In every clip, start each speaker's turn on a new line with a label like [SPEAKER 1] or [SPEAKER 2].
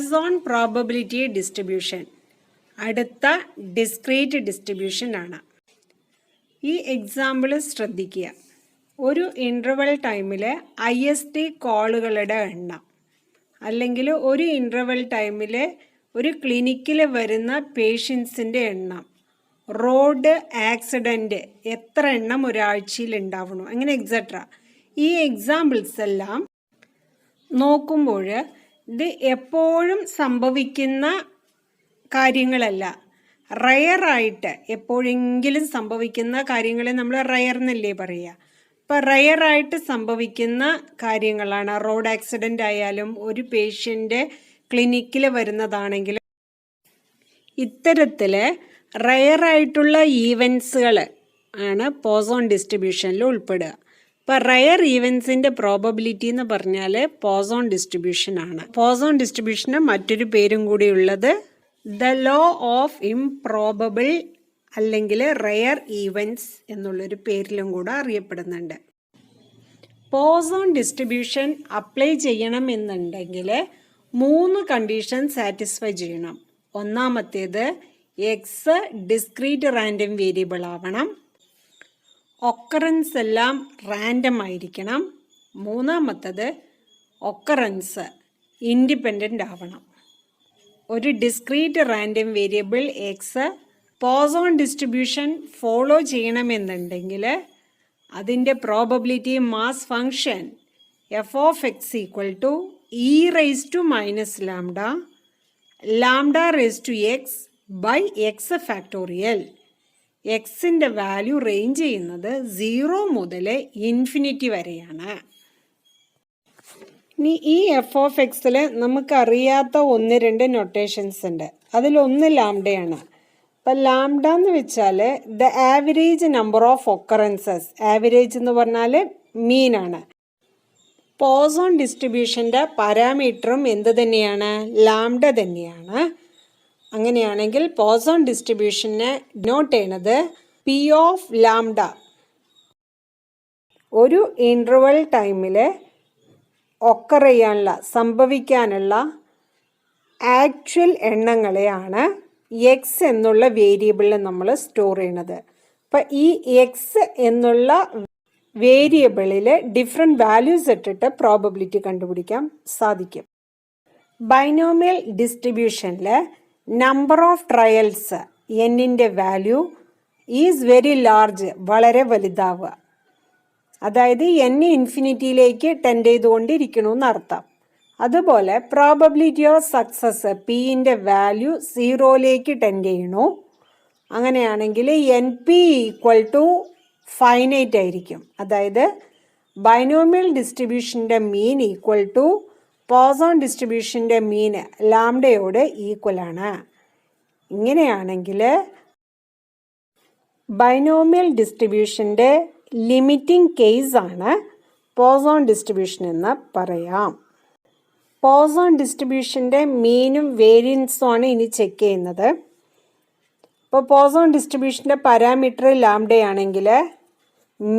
[SPEAKER 1] Poisson probability distribution അടുത്ത discrete distribution ആണ്. ഈ എക്സാമ്പിൾ ശ്രദ്ധിക്കുക. ഒരു ഇൻ്റർവൽ ടൈമിൽ IST കോളുകളുടെ എണ്ണം അല്ലെങ്കിൽ ഒരു ഇൻ്റർവൽ ടൈമിൽ ഒരു ക്ലിനിക്കിൽ വരുന്ന പേഷ്യൻസിൻ്റെ എണ്ണം, റോഡ് ആക്സിഡൻറ്റ് എത്ര എണ്ണം ഒരാഴ്ചയിൽ ഉണ്ടാവണം, അങ്ങനെ എക്സെട്ര. ഈ എക്സാമ്പിൾസ് എല്ലാം നോക്കുമ്പോൾ ഇത് എപ്പോഴും സംഭവിക്കുന്ന കാര്യങ്ങളല്ല, റയറായിട്ട് എപ്പോഴെങ്കിലും സംഭവിക്കുന്ന കാര്യങ്ങളെ നമ്മൾ റയർ എന്നല്ലേ പറയുക. അപ്പോൾ റയറായിട്ട് സംഭവിക്കുന്ന കാര്യങ്ങളാണ്. റോഡ് ആക്സിഡൻ്റ് ആയാലും ഒരു പേഷ്യൻ്റ് ക്ലിനിക്കിൽ വരുന്നതാണെങ്കിൽ ഇത്തരത്തിൽ റയറായിട്ടുള്ള ഈവൻസുകൾ ആണ് പോയ്സോൺ ഡിസ്ട്രിബ്യൂഷനിൽ ഉൾപ്പെടുക. അപ്പോൾ റയർ ഈവൻസിൻ്റെ പ്രോബബിലിറ്റി എന്ന് പറഞ്ഞാൽ പോയ്സോൺ ഡിസ്ട്രിബ്യൂഷൻ ആണ്. പോയ്സോൺ ഡിസ്ട്രിബ്യൂഷന് മറ്റൊരു പേരും കൂടി ഉള്ളത് ദ ലോ ഓഫ് ഇംപ്രോബബിൾ അല്ലെങ്കിൽ റയർ ഈവൻസ് എന്നുള്ളൊരു പേരിലും കൂടെ അറിയപ്പെടുന്നുണ്ട്. പോയ്സോൺ ഡിസ്ട്രിബ്യൂഷൻ അപ്ലൈ ചെയ്യണമെന്നുണ്ടെങ്കിൽ 3 കണ്ടീഷൻ സാറ്റിസ്ഫൈ ചെയ്യണം. ഒന്നാമത്തേത് എക്സ് ഡിസ്ക്രീറ്റ് റാൻഡം വേരിയബിൾ ആവണം, ഒക്കറൻസ് എല്ലാം റാൻഡം ആയിരിക്കണം, മൂന്നാമത്തത് ഒക്കറൻസ് ഇൻഡിപെൻഡൻ്റ് ആവണം. ഒരു discrete random variable X Poisson distribution follow ചെയ്യണമെന്നുണ്ടെങ്കിൽ അതിൻ്റെ probability mass function f(x) e raised to minus lambda lambda raised to x by x factorial. എക്സിൻ്റെ value range ചെയ്യുന്നത് 0 മുതൽ ഇൻഫിനിറ്റി വരെയാണ്. ഇനി ഈ f(x)ൽ നമുക്കറിയാത്ത 1-2 നൊട്ടേഷൻസ് ഉണ്ട്. അതിലൊന്ന് ലാംഡയാണ്. അപ്പം ലാംഡ എന്ന് വെച്ചാൽ the average number of occurrences. Average എന്ന് പറഞ്ഞാൽ മീനാണ്. പോയ്സോൺ ഡിസ്ട്രിബ്യൂഷൻ്റെ പാരാമീറ്ററും എന്ത് തന്നെയാണ്? ലാംഡ തന്നെയാണ്. അങ്ങനെയാണെങ്കിൽ പോയ്സോൺ ഡിസ്ട്രിബ്യൂഷനെ ഡിനോട്ട് ചെയ്യണത് P ഓഫ് ലാംഡ. ഒരു ഇൻ്റർവൽ ടൈമിൽ ഒക്കർ ചെയ്യാനുള്ള സംഭവിക്കാനുള്ള ആക്ച്വൽ എണ്ണങ്ങളെയാണ് എക്സ് എന്നുള്ള വേരിയബിളിൽ നമ്മൾ സ്റ്റോർ ചെയ്യണത്. അപ്പം ഈ എക്സ് എന്നുള്ള വേരിയബിളിൽ ഡിഫറെൻറ്റ് വാല്യൂസ് ഇട്ടിട്ട് പ്രോബബിലിറ്റി കണ്ടുപിടിക്കാൻ സാധിക്കും. ബൈനോമിയൽ ഡിസ്ട്രിബ്യൂഷനിൽ നമ്പർ ഓഫ് ട്രയൽസ് എന്നിൻ്റെ വാല്യൂ ഈസ് വെരി ലാർജ്, വളരെ വലുതാവുക. അതായത് n ഇൻഫിനിറ്റിയിലേക്ക് ടെൻഡ് ചെയ്തുകൊണ്ടിരിക്കണമെന്ന് അർത്ഥം. അതുപോലെ പ്രോബബിലിറ്റി ഓഫ് സക്സസ് പിൻ്റെ വാല്യൂ 0ലേക്ക് ടെൻഡ് ചെയ്യണു. അങ്ങനെയാണെങ്കിൽ NP ഫൈനൈറ്റ് ആയിരിക്കും. അതായത് ബൈനോമിയൽ ഡിസ്ട്രിബ്യൂഷൻ്റെ മീൻ ഈക്വൽ ടു പോയ്സോൺ ഡിസ്ട്രിബ്യൂഷൻ്റെ മീൻ ലാംഡയോട് ഈക്വലാണ്. ഇങ്ങനെയാണെങ്കിൽ ബൈനോമിയൽ ഡിസ്ട്രിബ്യൂഷൻ്റെ ലിമിറ്റിംഗ് കേസാണ് പോയ്സോൺ ഡിസ്ട്രിബ്യൂഷൻ എന്ന് പറയാം. പോയ്സോൺ ഡിസ്ട്രിബ്യൂഷൻ്റെ മീനും വേരിയൻസും ആണ് ഇനി ചെക്ക് ചെയ്യുന്നത്. ഇപ്പോൾ പോയ്സോൺ ഡിസ്ട്രിബ്യൂഷൻ്റെ പാരാമീറ്റർ ലാംഡയാണെങ്കിൽ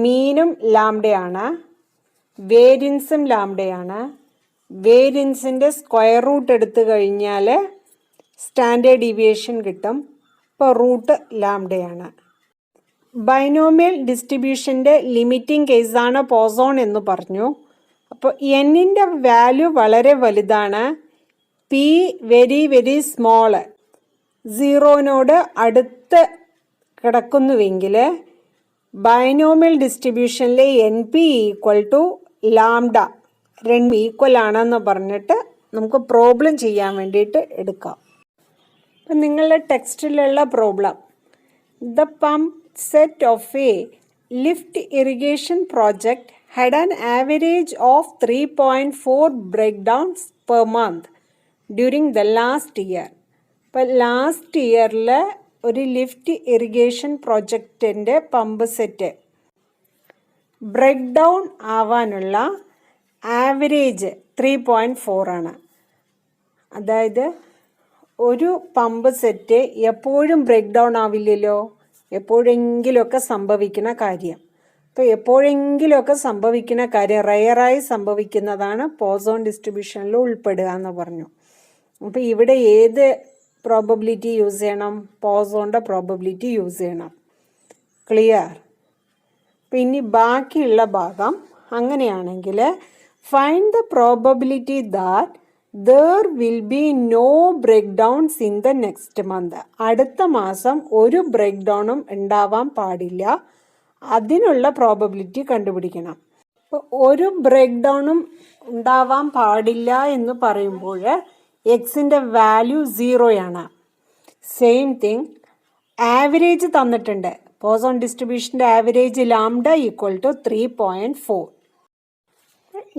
[SPEAKER 1] മീനും ലാംഡയാണ്, വേരിയൻസും ലാംഡയാണ്. വേരിയൻസിൻ്റെ സ്ക്വയർ റൂട്ട് എടുത്തു കഴിഞ്ഞാൽ സ്റ്റാൻഡേർഡ് ഡീവിയേഷൻ കിട്ടും. ഇപ്പോൾ റൂട്ട് ലാംഡയാണ്. ബൈനോമിയൽ ഡിസ്ട്രിബ്യൂഷൻ്റെ ലിമിറ്റിംഗ് കേസാണ് പോയ്സോൺ എന്ന് പറഞ്ഞു. അപ്പോൾ എന്നിൻ്റെ വാല്യൂ വളരെ വലുതാണ്, പി വെരി വെരി സ്മോള്, 0നോട് അടുത്ത് കിടക്കുന്നുവെങ്കിൽ ബൈനോമിയൽ ഡിസ്ട്രിബ്യൂഷനിലെ NP equal to lambda, 2 equal ആണെന്ന് പറഞ്ഞിട്ട് നമുക്ക് പ്രോബ്ലം ചെയ്യാൻ വേണ്ടിയിട്ട് എടുക്കാം. അപ്പം നിങ്ങളുടെ ടെക്സ്റ്റിലുള്ള problem, the pump set of a lift irrigation project had an average of 3.4 breakdowns per month during the last year. ഇപ്പോൾ ലാസ്റ്റ് ഇയറിൽ ഒരു ലിഫ്റ്റ് ഇറിഗേഷൻ പ്രോജക്റ്റിൻ്റെ പമ്പ് സെറ്റ് ബ്രേക്ക് ഡൗൺ ആവാനുള്ള ആവറേജ് 3.4 ആണ്. അതായത് ഒരു പമ്പ് സെറ്റ് എപ്പോഴും ബ്രേക്ക് ഡൗൺ ആവില്ലല്ലോ, എപ്പോഴെങ്കിലുമൊക്കെ സംഭവിക്കുന്ന കാര്യം. അപ്പോൾ എപ്പോഴെങ്കിലുമൊക്കെ സംഭവിക്കുന്ന കാര്യം, റയറായി സംഭവിക്കുന്നതാണ് പോയ്സോൺ ഡിസ്ട്രിബ്യൂഷനിൽ ഉൾപ്പെടുക എന്ന് പറഞ്ഞു. അപ്പോൾ ഇവിടെ ഏത് പ്രോബബിലിറ്റി യൂസ് ചെയ്യണം? പോസോണിൻ്റെ പ്രോബബിലിറ്റി യൂസ് ചെയ്യണം. ക്ലിയർ? അപ്പം ഇനി ബാക്കിയുള്ള ഭാഗം അങ്ങനെയാണെങ്കിൽ find the probability that there will be no breakdowns in the next month. അടുത്ത മാസം ഒരു ബ്രേക്ക് ഡൗണും ഉണ്ടാവാൻ പാടില്ല. അതിനുള്ള പ്രോബബിലിറ്റി കണ്ടുപിടിക്കണം. അപ്പോൾ ഒരു ബ്രേക്ക് ഡൗണും ഉണ്ടാവാൻ പാടില്ല എന്ന് പറയുമ്പോൾ എക്സിൻ്റെ വാല്യൂ 0 സെയിം തിങ് ആവറേജ് തന്നിട്ടുണ്ട്. പോസോൺ ഡിസ്ട്രിബ്യൂഷൻ്റെ ആവറേജ് ലാംഡ ഈക്വൽ ടു 3.4.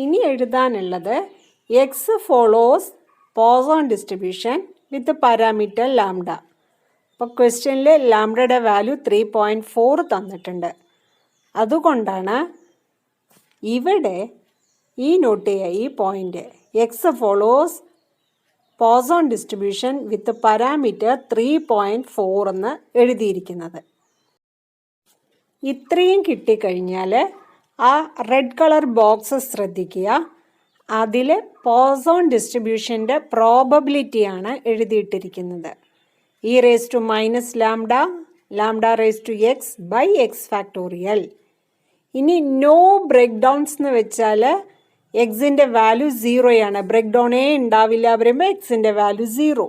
[SPEAKER 1] ഇനി എഴുതാനുള്ളത് X follows Poisson distribution with parameter lambda. അപ്പോൾ ക്വസ്റ്റ്യനിൽ ലാംഡയുടെ വാല്യൂ 3.4 തന്നിട്ടുണ്ട്. അതുകൊണ്ടാണ് ഇവിടെ ഈ നോട്ട് ചെയ്യുക, ഈ point X follows Poisson distribution with parameter 3.4 എന്ന് എഴുതിയിരിക്കുന്നത്. ഇത്രയും കിട്ടിക്കഴിഞ്ഞാൽ ആ റെഡ് കളർ ബോക്സ് ശ്രദ്ധിക്കുക. അതിൽ പോസോൺ ഡിസ്ട്രിബ്യൂഷൻ്റെ പ്രോബബിലിറ്റിയാണ് എഴുതിയിട്ടിരിക്കുന്നത്. E raise to minus lambda, lambda raise to X by X factorial. ഇനി നോ ബ്രേക്ക് ഡൗൺസ് എന്ന് വെച്ചാൽ എക്സിൻ്റെ വാല്യൂ 0 ബ്രേക്ക് ഡൗണേ ഉണ്ടാവില്ല പറയുമ്പോൾ എക്സിൻ്റെ വാല്യൂ 0.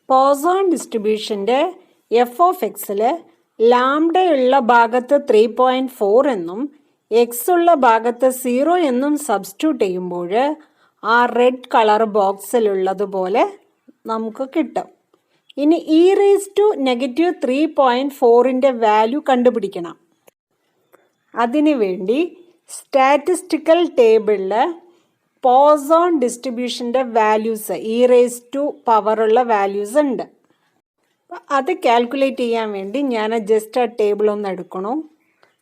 [SPEAKER 1] പോസോൺ ഡിസ്ട്രിബ്യൂഷൻ്റെ എഫ് ഓഫ് എക്സിൽ ലാംഡയുള്ള ഭാഗത്ത് 3.4 എന്നും എക്സ് ഉള്ള ഭാഗത്ത് 0 എന്നും സബ്സ്റ്റിറ്റ്യൂട്ട് ചെയ്യുമ്പോൾ ആ റെഡ് കളർ ബോക്സിലുള്ളതുപോലെ നമുക്ക് കിട്ടും. ഇനി ഇ റേസ് ടു നെഗറ്റീവ് 3.4ൻ്റെ വാല്യൂ കണ്ടുപിടിക്കണം. അതിനു വേണ്ടി സ്റ്റാറ്റിസ്റ്റിക്കൽ ടേബിളിൽ പോസോൺ ഡിസ്ട്രിബ്യൂഷൻ്റെ വാല്യൂസ് ഇ റേസ് ടു പവറുള്ള വാല്യൂസ് ഉണ്ട്. അത് കാൽക്കുലേറ്റ് ചെയ്യാൻ വേണ്ടി ഞാൻ ജസ്റ്റ് ആ ടേബിൾ ഒന്ന് എടുക്കണം.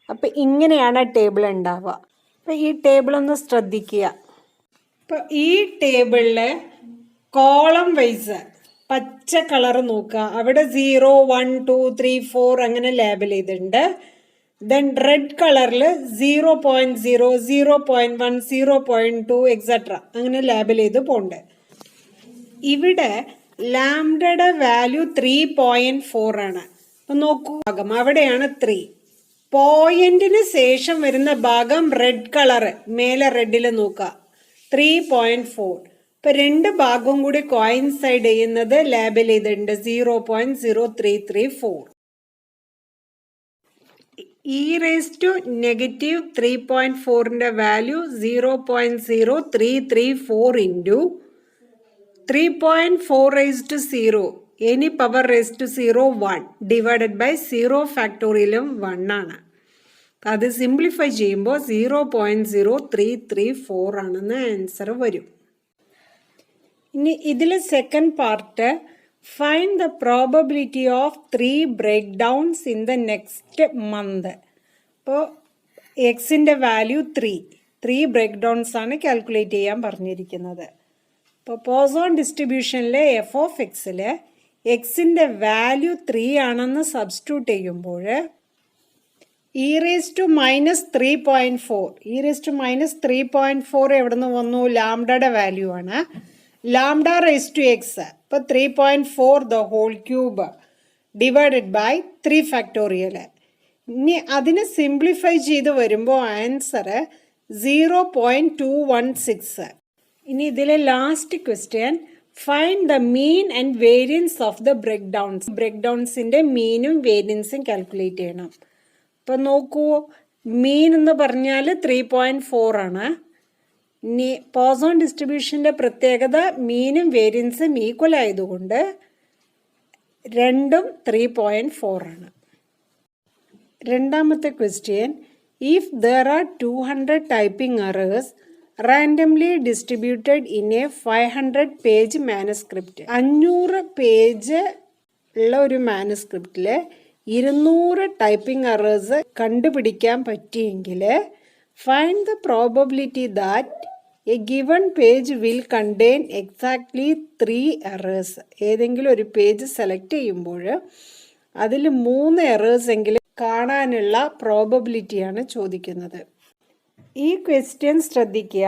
[SPEAKER 1] അപ്പോൾ ഇങ്ങനെയാണ് ടേബിൾ ഉണ്ടാവുക. അപ്പോൾ ഈ ടേബിൾ ഒന്ന് ശ്രദ്ധിക്കുക. അപ്പോൾ ഈ ടേബിളിൽ കോളം വൈസ് പച്ച കളർ നോക്കുക. അവിടെ 0, 1, 2, 3, 4 അങ്ങനെ ലേബൽ ചെയ്തിട്ടുണ്ട്. ദെൻ റെഡ് കളറിൽ 0.0, 0.1, 0.2 എക്സെട്ര അങ്ങനെ ലേബൽ ചെയ്ത് പോകുന്നുണ്ട്. ഇവിടെ ലാംഡയുടെ വാല്യൂ 3.4 അപ്പം നോക്കൂ, ഭാഗം അവിടെയാണ് 3. പോയിന്റിന് ശേഷം വരുന്ന ഭാഗം റെഡ് കളർ, മേലെ റെഡിൽ നോക്കുക 3.4. ഇപ്പം 2 ഭാഗവും കൂടി കോയിൻസൈഡ് ചെയ്യുന്നത് ലേബൽ ചെയ്തിട്ടുണ്ട് 0.0334. ഇ റേസ് ടു നെഗറ്റീവ് 3.4ൻ്റെ value 0.0334 into 3.4 raise to 0 any power raise to 0 1 divided by 0 ഫാക്ടോറിയലും 1 അത് സിംപ്ലിഫൈ ചെയ്യുമ്പോൾ 0.0334 ആണെന്ന് ആൻസർ വരും. ഇനി ഇതിൽ second part find the probability of 3 breakdowns in the next month. അപ്പോൾ എക്സിൻ്റെ വാല്യൂ 3 ബ്രേക്ക് ഡൗൺസ് ആണ് കാൽക്കുലേറ്റ് ചെയ്യാൻ പറഞ്ഞിരിക്കുന്നത്. അപ്പോൾ പോസോൺ ഡിസ്ട്രിബ്യൂഷനിലെ എഫ് ഓഫ് എക്സിൽ എക്സിൻ്റെ വാല്യൂ 3 ആണെന്ന് സബ്സ്റ്റിറ്റ്യൂട്ട് ചെയ്യുമ്പോൾ e raise to minus 3.4, e raise to minus 3.4 എവിടെ നിന്ന് വന്നു? ലാംഡയുടെ വാല്യൂ ആണ്. ലാംഡ റേസ് ടു എക്സ്, ഇപ്പോൾ 3.4 the whole cube divided by 3 factorial. ഇനി അതിനെ സിംപ്ലിഫൈ ചെയ്ത് വരുമ്പോൾ ആൻസർ 0.216. ഇനി ഇതിലെ last question find the mean and variance of the break downs. Break ഡൗൺസിൻ്റെ മീനും വേരിയൻസും കാൽക്കുലേറ്റ് ചെയ്യണം. അപ്പോൾ നോക്കൂ, മീൻ എന്ന് പറഞ്ഞാൽ 3.4 ഇനി പോസോൺ ഡിസ്ട്രിബ്യൂഷൻ്റെ പ്രത്യേകത മീനും വേരിയൻസും ഈക്വൽ ആയതുകൊണ്ട് രണ്ടും 3.4. രണ്ടാമത്തെ question, if there are 200 typing errors randomly distributed in a 500 page manuscript. 500 page ഉള്ള ഒരു മാനുസ്ക്രിപ്റ്റിൽ 200 ടൈപ്പിംഗ് എറേഴ്സ് കണ്ടുപിടിക്കാൻ പറ്റിയെങ്കിൽ find the probability that a given page will contain exactly 3 errors. ഏതെങ്കിലും ഒരു പേജ് സെലക്ട് ചെയ്യുമ്പോൾ അതിൽ 3 എറേഴ്സ് എങ്കിലും കാണാനുള്ള പ്രോബബിലിറ്റിയാണ് ചോദിക്കുന്നത്. ഈ ക്വസ്റ്റ്യൻ ശ്രദ്ധിക്കുക.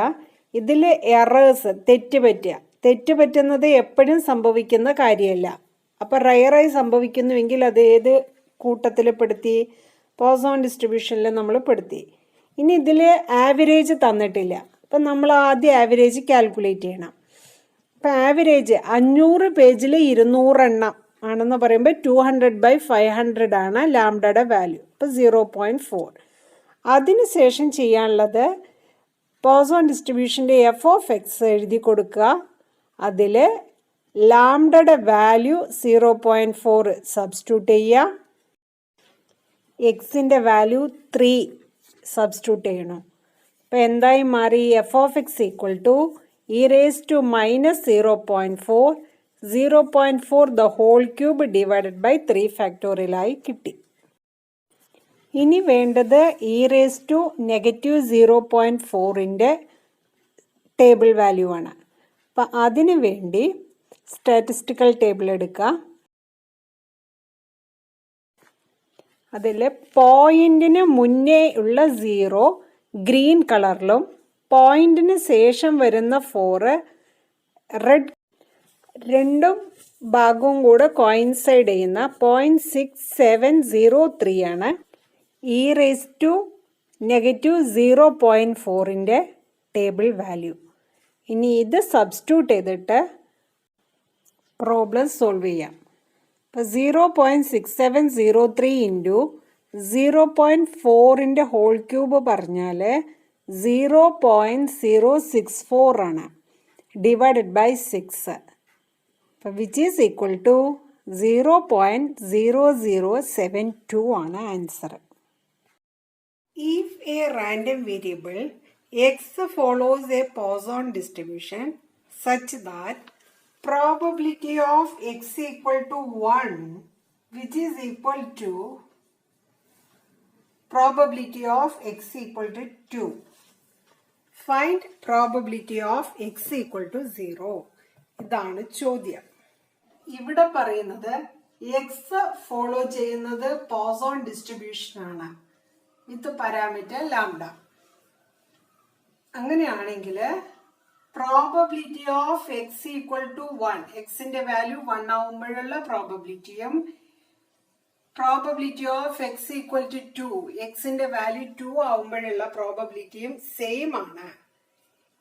[SPEAKER 1] ഇതിൽ എറേഴ്സ് തെറ്റ് പറ്റുക തെറ്റ് പറ്റുന്നത് എപ്പോഴും സംഭവിക്കുന്ന കാര്യമല്ല. അപ്പോൾ റയറായി സംഭവിക്കുന്നുവെങ്കിൽ അത് ഏത് കൂട്ടത്തിൽ പെടുത്തി? പോസോൺ ഡിസ്ട്രിബ്യൂഷനിൽ നമ്മൾ പെടുത്തി. ഇനി ഇതിൽ ആവറേജ് തന്നിട്ടില്ല. അപ്പം നമ്മൾ ആദ്യം ആവറേജ് കാൽക്കുലേറ്റ് ചെയ്യണം. അപ്പം ആവറേജ് 500 പേജിൽ 200 എണ്ണം ആണെന്ന് പറയുമ്പോൾ 200/500 ആണ് ലാംഡയുടെ വാല്യൂ. അപ്പോൾ 0.4. അതിനുശേഷം ചെയ്യാനുള്ളത് പോസോൺ ഡിസ്ട്രിബ്യൂഷൻ്റെ f(x) എഴുതി കൊടുക്കുക. അതിൽ ലാംഡയുടെ വാല്യൂ 0.4 സബ്സ്റ്റിറ്റ്യൂട്ട് ചെയ്യുക. എക്സിൻ്റെ വാല്യൂ 3 സബ്സ്റ്റിറ്റ്യൂട്ട് ചെയ്യണം. അപ്പോൾ എന്തായി മാറി? f(x) e raised to minus 0.4 0.4 the whole cube divided by 3 factorial ആയി കിട്ടി. ഇനി വേണ്ടത് e raised to negative 0.4ൻ്റെ ടേബിൾ വാല്യൂ ആണ്. അപ്പം അതിന് വേണ്ടി സ്റ്റാറ്റിസ്റ്റിക്കൽ ടേബിൾ എടുക്കുക. അതിൽ പോയിന്റിന് മുന്നേ ഉള്ള 0 ഗ്രീൻ കളറിലും പോയിന്റിന് ശേഷം വരുന്ന 4 റെഡ്, രണ്ടും ഭാഗവും കൂടെ കോയിൻസൈഡ് ചെയ്യുന്ന 0.6703 ആണ് e raised to negative 0.4ൻ്റെ ടേബിൾ വാല്യൂ. ഇനി ഇത് സബ്സ്റ്റിറ്റ്യൂട്ട് ചെയ്തിട്ട് പ്രോബ്ലം സോൾവ് ചെയ്യാം. അപ്പോൾ 0.6703 ഇൻറ്റു 0.4ൻ്റെ ഹോൾ ക്യൂബ് പറഞ്ഞാൽ 0.064 ആണ് ഡിവൈഡഡ് ബൈ 6. അപ്പോൾ വിച്ച് ഈസ് ഈക്വൽ ടു 0.0072 ആണ് answer. If a random variable x follows a Poisson distribution such that probability of x equal to 1 which is equal to probability of x equal to 2. Find probability of x equal to 0. ഇതാണ് ചോദ്യം. ഇവിടെ പറയുന്നത് x follow ചെയ്യുന്നത് Poisson distribution ആണ് with parameter lambda. അങ്ങനെയാണെങ്കിൽ probability of X equal to 1, എക്സിന്റെ value 1 ആവുമ്പോഴുള്ള പ്രോബബിലിറ്റിയും probability of X equal to 2, എക്സിന്റെ വാല്യൂ 2 ആവുമ്പോഴുള്ള പ്രോബബിലിറ്റിയും സെയിം ആണ്.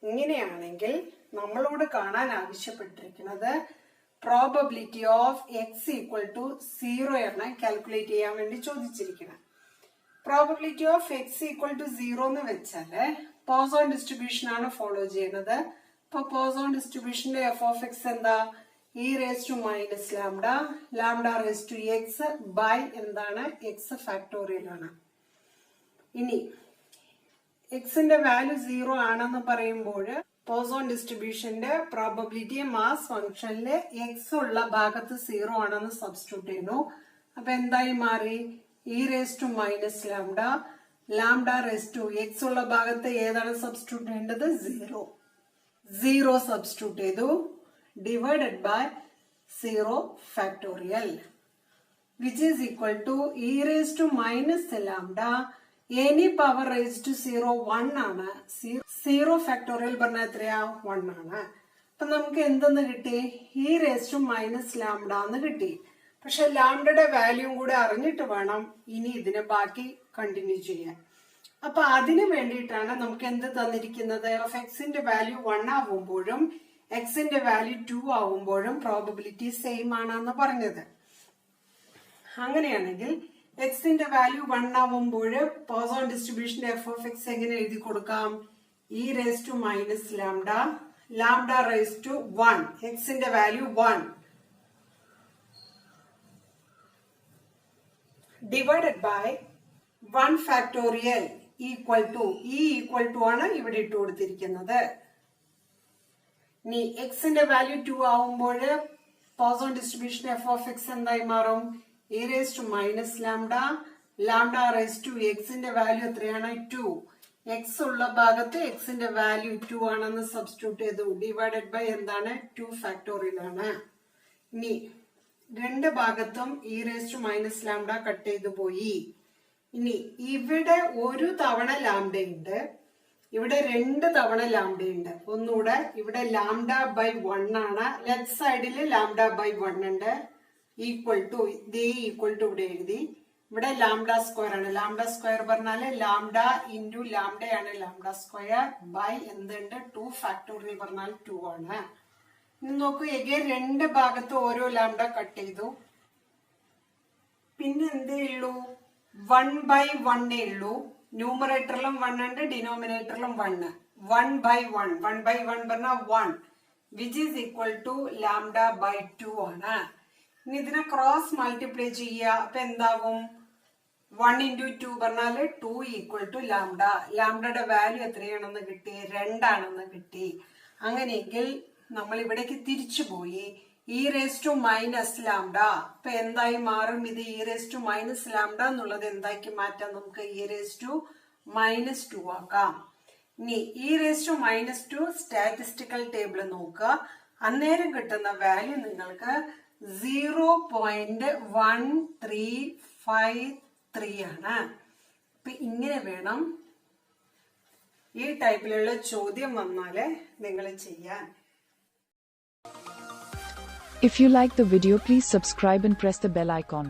[SPEAKER 1] ഇങ്ങനെയാണെങ്കിൽ നമ്മളോട് കാണാൻ ആവശ്യപ്പെട്ടിരിക്കുന്നത് probability of X equal to 0 ആണ് കാൽക്കുലേറ്റ് ചെയ്യാൻ വേണ്ടി ചോദിച്ചിരിക്കുന്നത്. Probability of X equal to 0 എന്ന് വെച്ചാൽ പോസോൺ ഡിസ്ട്രിബ്യൂഷൻ ആണ് ഫോളോ ചെയ്യുന്നത്. ഇപ്പൊ പോസോൺ ഡിസ്ട്രിബ്യൂഷന്റെ f(x) എന്താ? e raised to minus lambda lambda raised to x by എന്താണ്? x ഫാക്ടോറിയൽ ആണ്. ഇനി എക്സിന്റെ വാല്യൂ 0 ആണെന്ന് പറയുമ്പോൾ പോസോൺ ഡിസ്ട്രിബ്യൂഷന്റെ പ്രോബബിലിറ്റി മാസ് ഫംഗ്ഷനിലെ എക്സ് ഉള്ള ഭാഗത്ത് 0 ആണെന്ന് സബ്സ്റ്റിറ്റ്യൂട്ട് ചെയ്യുന്നു. അപ്പൊ എന്തായി മാറി? e raised to minus lambda lambda raised to x ഉള്ള ഭാഗത്ത് ഏതാണ് സബ്സ്റ്റിറ്റ്യൂട്ട് ചെയ്യേണ്ടത്? 0 സബ്സ്റ്റിറ്റ്യൂട്ട് ചെയ്തു. Divided by 0 factorial which is equal to e raised to minus lambda any power raised to 0 1 ആണ്. 0 ഫാക്ടോറിയൽ പറഞ്ഞാൽ എത്രയാ? 1 ആണ്. അപ്പൊ നമുക്ക് എന്തെന്ന് കിട്ടി? e raised to minus lambda എന്ന് കിട്ടി. പക്ഷെ ലാംഡയുടെ വാല്യൂം കൂടെ അറിഞ്ഞിട്ട് വേണം ഇനി ഇതിനെ ബാക്കി കണ്ടിന്യൂ ചെയ്യാൻ. അപ്പൊ അതിന് വേണ്ടിയിട്ടാണ് നമുക്ക് എന്ത് തന്നിരിക്കുന്നത്? ഓഫ് എക്സിന്റെ വാല്യൂ 1 ആവുമ്പോഴും എക്സിന്റെ വാല്യൂ 2 ആവുമ്പോഴും പ്രോബബിലിറ്റി സെയിം ആണെന്ന് പറഞ്ഞത്. അങ്ങനെയാണെങ്കിൽ എക്സിന്റെ വാല്യൂ 1 ആവുമ്പോൾ പോസോൺ ഡിസ്ട്രിബ്യൂഷന്റെ f(x) എങ്ങനെ എഴുതി കൊടുക്കാം? e raised to minus lambda lambda raised to 1, എക്സിന്റെ value 1 divided by 1 factorial equal to equal to ആണ് ഇവിടെ ഇട്ട് കൊടുത്തിരിക്കുന്നത്. ഇനി എക്സിന്റെ വാല്യൂ 2 ആവുമ്പോൾ പോസോൺ ഡിസ്ട്രിബ്യൂഷൻ f(x) എന്തായി മാറും? e raised to minus lambda lambda raised to എക്സിന്റെ വാല്യൂ എത്രയാണ്? 2. എക്സ് ഉള്ള ഭാഗത്ത് എക്സിന്റെ വാല്യൂ 2 ആണെന്ന് സബ്സ്റ്റിറ്റ്യൂട്ട് ചെയ്തു. ഡിവൈഡഡ് ബൈ എന്താണ്? 2 ഫാക്ടോറിയൽ ആണ്. ഇനി രണ്ട് ഭാഗത്തും e raised to minus lambda cut ചെയ്തു പോയി. ഇനി ഇവിടെ ഒരു തവണ ലാംഡ ഉണ്ട്, ഇവിടെ 2 തവണ ലാംഡ ഉണ്ട്. ഒന്നുകൂടെ ഇവിടെ ലാംഡ ബൈ 1 ആണ്. ലെഫ്റ്റ് സൈഡില് ലാംഡ ബൈ 1 ഉണ്ട്. ഈക്വൽ ടു ഇതേ ഈക്വൽ ടു ഇവിടെ എഴുതി. ഇവിടെ ലാംഡ സ്ക്വയർ ആണ്. ലാംഡ സ്ക്വയർ പറഞ്ഞാല് ലാംഡ ഇൻറ്റു ലാംഡ ആണ് ലാംഡ സ്ക്വയർ ബൈ എന്തുണ്ട് 2 ഫാക്ടോറിയൽ പറഞ്ഞാൽ 2 ആണ്. ഇനി നോക്കൂ, എഗെയിൻ 2 ഭാഗത്ത് ഓരോ ലാംഡ കട്ട് ചെയ്തു. പിന്നെ എന്തേ ഉള്ളൂ, 1 ബൈ 1 ഉള്ളൂ. ന്യൂമറേറ്ററിലും 1 ഉണ്ട്, ഡിനോമിനേറ്ററിലും 1. 1 ബൈ 1, 1 ബൈ 1 പറഞ്ഞാൽ 1, which is equal to lambda by 2 ആണ്. ഇനി ഇതിനെ ക്രോസ് മൾട്ടിപ്ലൈ ചെയ്യുക. അപ്പൊ എന്താകും, 1 ഇൻറ്റു 2 പറഞ്ഞാല് 2 ഈക്വൽ ടു ലാംഡ. ലാംഡയുടെ വാല്യൂ എത്രയാണെന്ന് കിട്ടി, 2 ആണെന്ന് കിട്ടി. അങ്ങനെയെങ്കിൽ നമ്മൾ ഇവിടേക്ക് തിരിച്ചു പോയി. E raise to minus lambda. അപ്പൊ എന്തായി മാറും, ഇത് e raise to minus lambda എന്നുള്ളത് എന്താക്കി മാറ്റാം, നമുക്ക് ഇ റേസ് ടു മൈനസ് 2 ആക്കാം. ഇനി E raise to minus 2 statistical table നോക്കുക. അന്നേരം കിട്ടുന്ന വാല്യൂ നിങ്ങൾക്ക് 0.1353 ആണ്. അപ്പൊ ഇങ്ങനെ വേണം ഈ ടൈപ്പിലുള്ള ചോദ്യം വന്നാല് നിങ്ങൾ ചെയ്യാൻ.
[SPEAKER 2] If you like the video, please subscribe and press the bell icon.